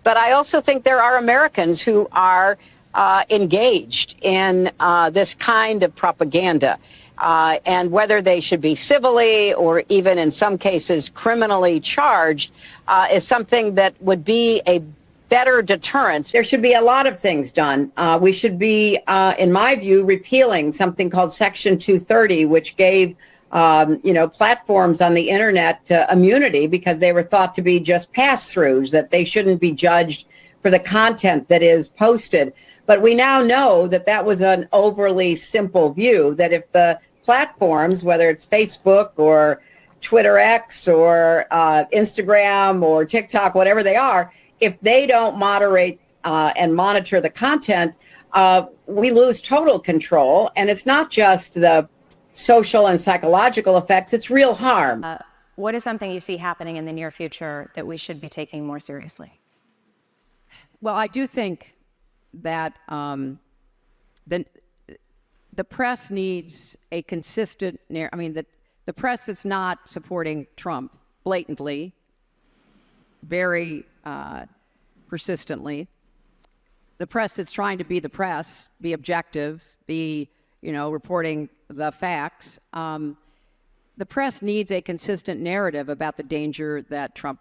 But I also think there are Americans who are engaged in this kind of propaganda. And whether they should be civilly or even in some cases criminally charged is something that would be a better deterrence. There should be a lot of things done. We should be, in my view, repealing something called Section 230, which gave platforms on the internet immunity because they were thought to be just pass-throughs, that they shouldn't be judged for the content that is posted. But we now know that that was an overly simple view, that if the platforms, whether it's Facebook or Twitter X or Instagram or TikTok, whatever they are, if they don't moderate and monitor the content, we lose total control. And it's not just the social and psychological effects, it's real harm. What is something you see happening in the near future that we should be taking more seriously? Well, I do think that the press needs a consistent the press that's not supporting Trump blatantly, very persistently, the press that's trying to be the press, be objective, be, reporting the facts. The press needs a consistent narrative about the danger that Trump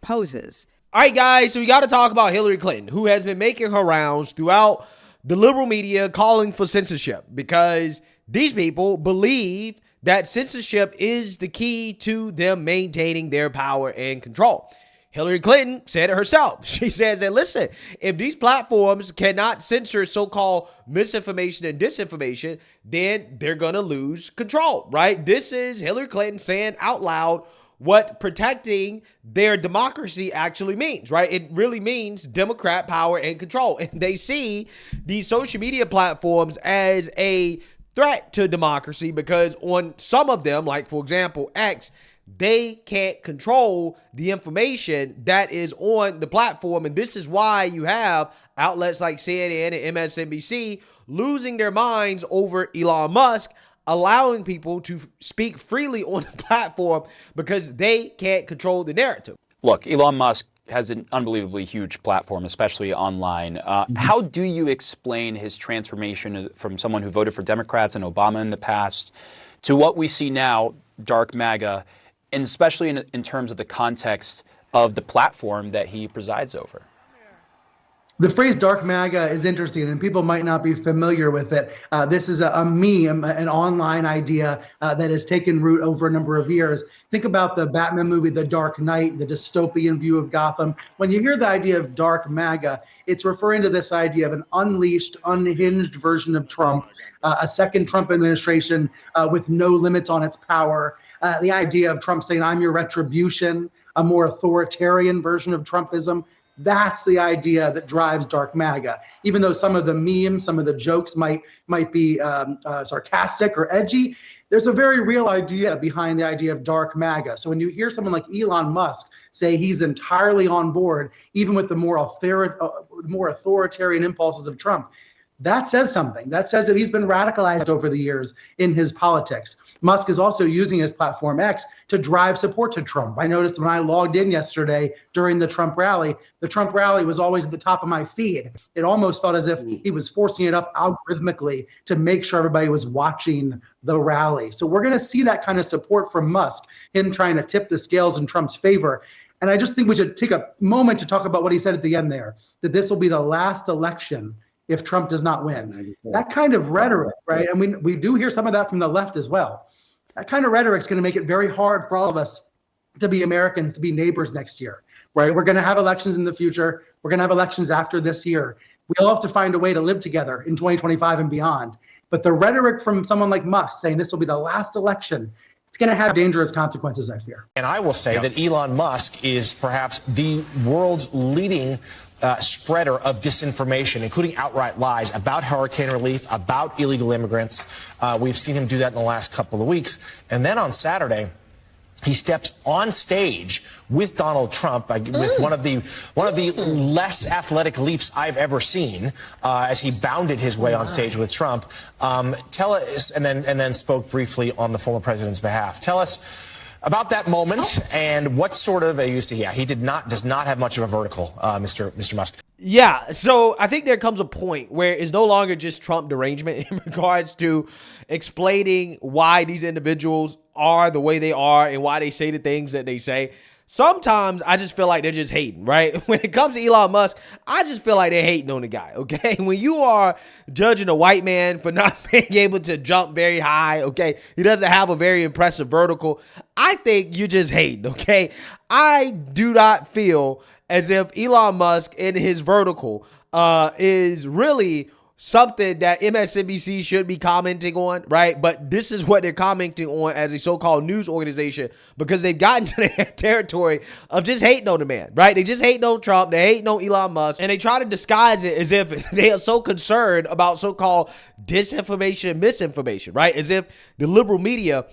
poses. All right, guys, so we got to talk about Hillary Clinton, who has been making her rounds throughout the liberal media calling for censorship because these people believe that censorship is the key to them maintaining their power and control. Hillary Clinton said it herself. She says that, listen, if these platforms cannot censor so-called misinformation and disinformation, then they're going to lose control, right? This is Hillary Clinton saying out loud what protecting their democracy actually means, right? It really means Democrat power and control. And they see these social media platforms as a threat to democracy because on some of them, like, for example, X, they can't control the information that is on the platform. And this is why you have outlets like CNN and MSNBC losing their minds over Elon Musk, allowing people to speak freely on the platform because they can't control the narrative. Look, Elon Musk has an unbelievably huge platform, especially online. How do you explain his transformation from someone who voted for Democrats and Obama in the past to what we see now, dark MAGA, and especially in terms of the context of the platform that he presides over? The phrase dark MAGA is interesting, and people might not be familiar with it. This is a meme, an online idea that has taken root over a number of years. Think about the Batman movie, The Dark Knight, the dystopian view of Gotham. When you hear the idea of dark MAGA, it's referring to this idea of an unleashed, unhinged version of Trump, a second Trump administration with no limits on its power. The idea of Trump saying, I'm your retribution, a more authoritarian version of Trumpism. That's the idea that drives dark MAGA. Even though some of the memes, some of the jokes might be sarcastic or edgy, there's a very real idea behind the idea of dark MAGA. So when you hear someone like Elon Musk say he's entirely on board, even with the more authoritarian impulses of Trump, that says something. That says that he's been radicalized over the years in his politics. Musk is also using his platform X to drive support to Trump. I noticed when I logged in yesterday during the Trump rally was always at the top of my feed. It almost felt as if he was forcing it up algorithmically to make sure everybody was watching the rally. So we're going to see that kind of support from Musk, him trying to tip the scales in Trump's favor. And I just think we should take a moment to talk about what he said at the end there, that this will be the last election if Trump does not win. That kind of rhetoric, right? And we do hear some of that from the left as well. That kind of rhetoric is going to make it very hard for all of us to be Americans, to be neighbors next year, right? We're going to have elections in the future. We're going to have elections after this year. We all have to find a way to live together in 2025 and beyond. But the rhetoric from someone like Musk saying this will be the last election, it's going to have dangerous consequences, I fear. And I will say that Elon Musk is perhaps the world's leading spreader of disinformation, including outright lies about hurricane relief, about illegal immigrants. We've seen him do that in the last couple of weeks. And then on Saturday, he steps on stage with Donald Trump with one of the less athletic leaps I've ever seen as he bounded his way on stage with Trump. Tell us, and then spoke briefly on the former president's behalf. Tell us About that moment and what sort of he does not have much of a vertical, Mr. Musk. Yeah, so I think there comes a point where it's no longer just Trump derangement in regards to explaining why these individuals are the way they are and why they say the things that they say. Sometimes I just feel like they're just hating, right? When it comes to Elon Musk, I just feel like they're hating on the guy, okay? When you are judging a white man for not being able to jump very high, okay? He doesn't have a very impressive vertical. I think you're just hating, okay? I do not feel as if Elon Musk in his vertical is really something that MSNBC should be commenting on, right? But this is what they're commenting on as a so-called news organization because they've gotten to their territory of just hating on the man, right? They just hating on Trump, they hating on Elon Musk, and they try to disguise it as if they are so concerned about so-called disinformation and misinformation, right? As if the liberal media,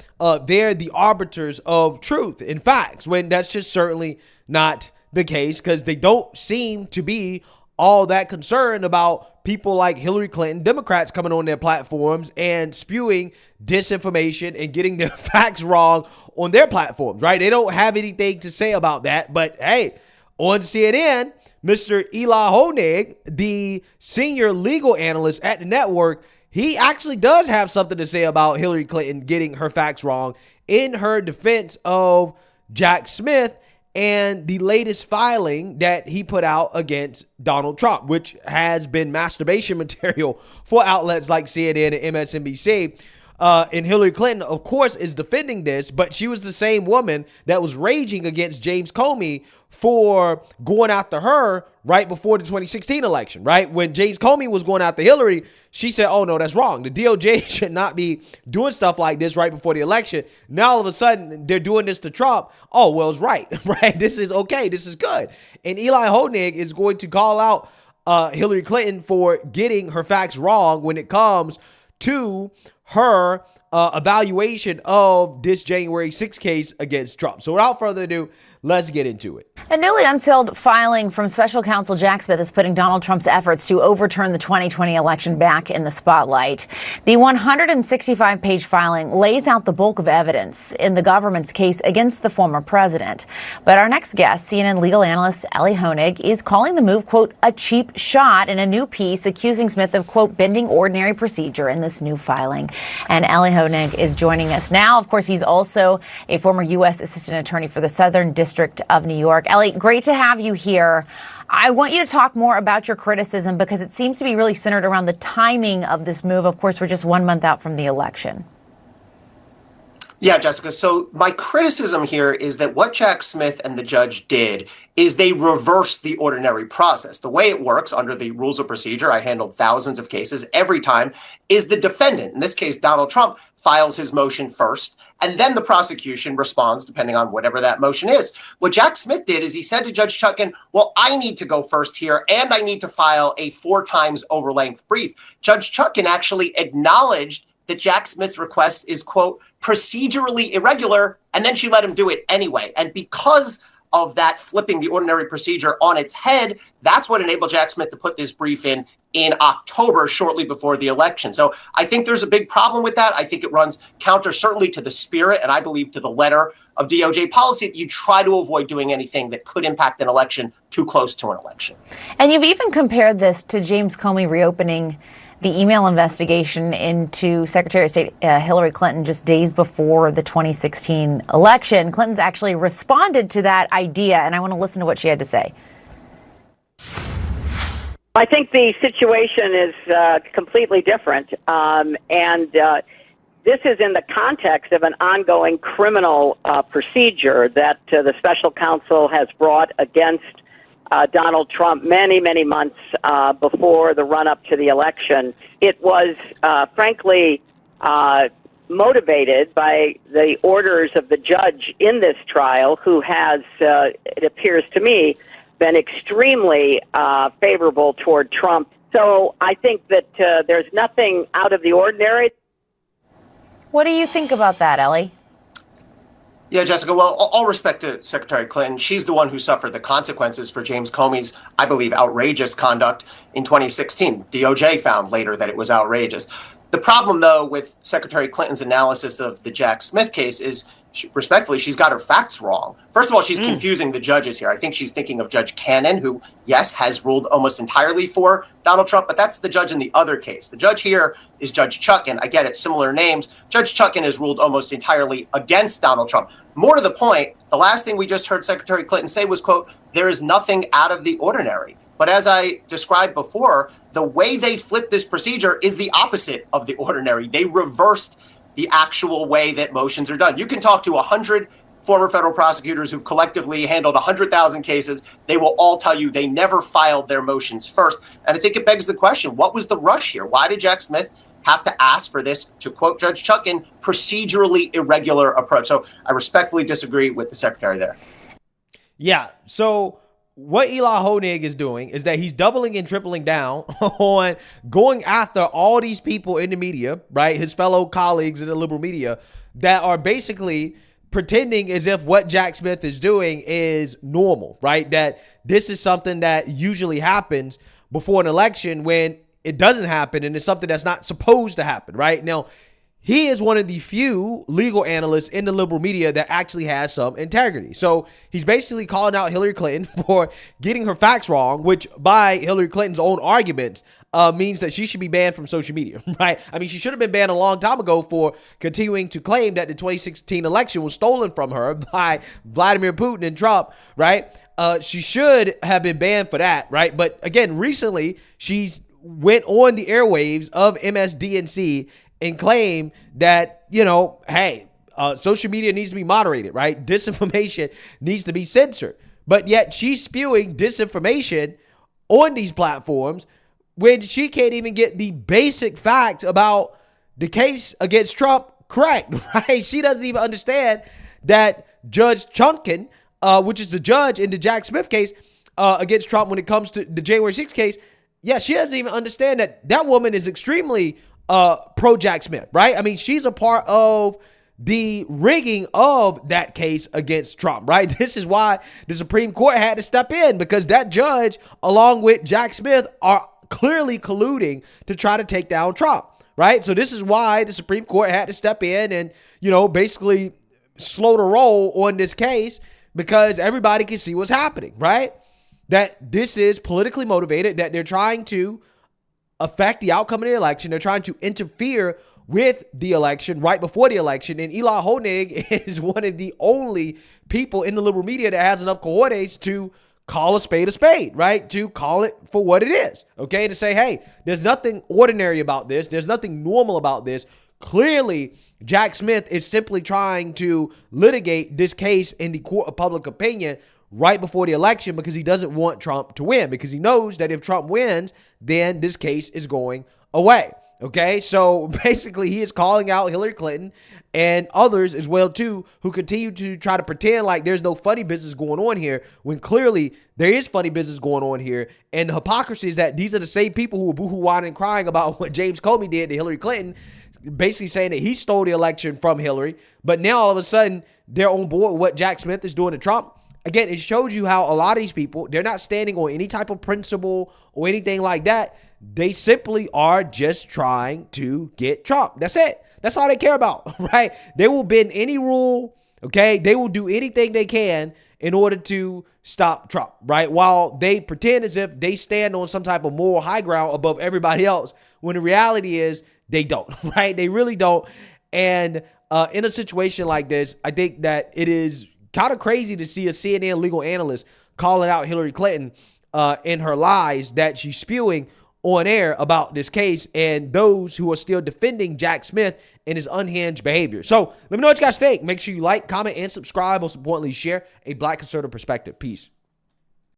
they're the arbiters of truth and facts, when that's just certainly not the case because they don't seem to be all that concerned about people like Hillary Clinton, Democrats coming on their platforms and spewing disinformation and getting their facts wrong on their platforms, right? They don't have anything to say about that. But hey, on CNN, Mr. Elie Honig, the senior legal analyst at the network, he actually does have something to say about Hillary Clinton getting her facts wrong in her defense of Jack Smith and the latest filing that he put out against Donald Trump, which has been masturbation material for outlets like CNN and MSNBC. And Hillary Clinton, of course, is defending this, but she was the same woman that was raging against James Comey for going after her right before the 2016 election, right? When James Comey was going after Hillary, she said, oh, no, that's wrong. The DOJ should not be doing stuff like this right before the election. Now, all of a sudden, they're doing this to Trump. Oh, well, it's right, right? This is okay. This is good. And Elie Honig is going to call out Hillary Clinton for getting her facts wrong when it comes to her evaluation of this January 6th case against Trump. So without further ado, let's get into it. A newly unsealed filing from Special Counsel Jack Smith is putting Donald Trump's efforts to overturn the 2020 election back in the spotlight. The 165-page filing lays out the bulk of evidence in the government's case against the former president. But our next guest, CNN legal analyst Elie Honig, is calling the move, quote, a cheap shot in a new piece accusing Smith of, quote, bending ordinary procedure in this new filing. And Elie Honig is joining us now. Of course, he's also a former U.S. Assistant Attorney for the Southern District of New York. Elie, great to have you here. I want you to talk more about your criticism because it seems to be really centered around the timing of this move. Of course, we're just 1 month out from the election. Yeah, Jessica. So my criticism here is that what Jack Smith and the judge did is they reversed the ordinary process. The way it works under the rules of procedure, I handled thousands of cases every time, is the defendant, in this case, Donald Trump, files his motion first, and then the prosecution responds depending on whatever that motion is. What Jack Smith did is he said to Judge Chutkan, well, I need to go first here, and I need to file a 4 times over-length brief. Judge Chutkan actually acknowledged that Jack Smith's request is, quote, procedurally irregular, and then she let him do it anyway. And because of that flipping the ordinary procedure on its head, that's what enabled Jack Smith to put this brief in October, shortly before the election. So I think there's a big problem with that. I think it runs counter certainly to the spirit and I believe to the letter of DOJ policy that you try to avoid doing anything that could impact an election too close to an election. And you've even compared this to James Comey reopening the email investigation into Secretary of State Hillary Clinton just days before the 2016 election. Clinton's actually responded to that idea, and I want to listen to what she had to say. I think the situation is completely different, and this is in the context of an ongoing criminal procedure that the special counsel has brought against Donald Trump many months before the run-up to the election. It was, frankly, motivated by the orders of the judge in this trial, who has, it appears to me, been extremely favorable toward Trump. So I think that there's nothing out of the ordinary. What do you think about that, Elie? Yeah, Jessica, well, all respect to Secretary Clinton. She's the one who suffered the consequences for James Comey's, I believe, outrageous conduct in 2016. DOJ found later that it was outrageous. The problem, though, with Secretary Clinton's analysis of the Jack Smith case is respectfully, she's got her facts wrong. First of all, she's confusing the judges here. I think she's thinking of Judge Cannon, who, yes, has ruled almost entirely for Donald Trump, but that's the judge in the other case. The judge here is Judge Chutkan. I get it, similar names. Judge Chutkan has ruled almost entirely against Donald Trump. More to the point, the last thing we just heard Secretary Clinton say was, quote, there is nothing out of the ordinary. But as I described before, the way they flipped this procedure is the opposite of the ordinary. They reversed the actual way that motions are done. You can talk to 100 former federal prosecutors who've collectively handled 100,000 cases. They will all tell you they never filed their motions first. And I think it begs the question, what was the rush here? Why did Jack Smith have to ask for this, to quote Judge Chutkan, procedurally irregular approach? So I respectfully disagree with the secretary there. Yeah, so what Elie Honig is doing is that he's doubling and tripling down on going after all these people in the media, right? His fellow colleagues in the liberal media that are basically pretending as if what Jack Smith is doing is normal, right? That this is something that usually happens before an election when it doesn't happen and it's something that's not supposed to happen, right? Now, he is one of the few legal analysts in the liberal media that actually has some integrity. So he's basically calling out Hillary Clinton for getting her facts wrong, which by Hillary Clinton's own arguments means that she should be banned from social media, right? I mean, she should have been banned a long time ago for continuing to claim that the 2016 election was stolen from her by Vladimir Putin and Trump, right? She should have been banned for that, right? But again, recently she's went on the airwaves of MSDNC and claim that, you know, hey, social media needs to be moderated, right? Disinformation needs to be censored. But yet she's spewing disinformation on these platforms when she can't even get the basic facts about the case against Trump correct, right? She doesn't even understand that Judge Chutkan, which is the judge in the Jack Smith case against Trump when it comes to the January 6th case, yeah, she doesn't even understand that that woman is extremely pro Jack Smith, right? I mean, she's a part of the rigging of that case against Trump, right? This is why the Supreme Court had to step in, because that judge, along with Jack Smith, are clearly colluding to try to take down Trump, right? So this is why the Supreme Court had to step in and, you know, basically slow the roll on this case, because everybody can see what's happening, right? That this is politically motivated, that they're trying to affect the outcome of the election. They're trying to interfere with the election right before the election. And Elie Honig is one of the only people in the liberal media that has enough cojones to call a spade, right? To call it for what it is, okay? To say, hey, there's nothing ordinary about this. There's nothing normal about this. Clearly, Jack Smith is simply trying to litigate this case in the court of public opinion right before the election because he doesn't want Trump to win, because he knows that if Trump wins, then this case is going away. Okay, so basically he is calling out Hillary Clinton and others as well too, who continue to try to pretend like there's no funny business going on here when clearly there is funny business going on here. And the hypocrisy is that these are the same people who are boohoo whining and crying about what James Comey did to Hillary Clinton, basically saying that he stole the election from Hillary. But now all of a sudden they're on board with what Jack Smith is doing to Trump. Again, it shows you how a lot of these people, they're not standing on any type of principle or anything like that. They simply are just trying to get Trump. That's it. That's all they care about, right? They will bend any rule, okay? They will do anything they can in order to stop Trump, right? While they pretend as if they stand on some type of moral high ground above everybody else, when the reality is they don't, right? They really don't. And in a situation like this, I think that it is kind of crazy to see a CNN legal analyst calling out Hillary Clinton in her lies that she's spewing on air about this case, and those who are still defending Jack Smith and his unhinged behavior. So let me know what you guys think. Make sure you like, comment, and subscribe. Most importantly, share a Black conservative perspective. Peace.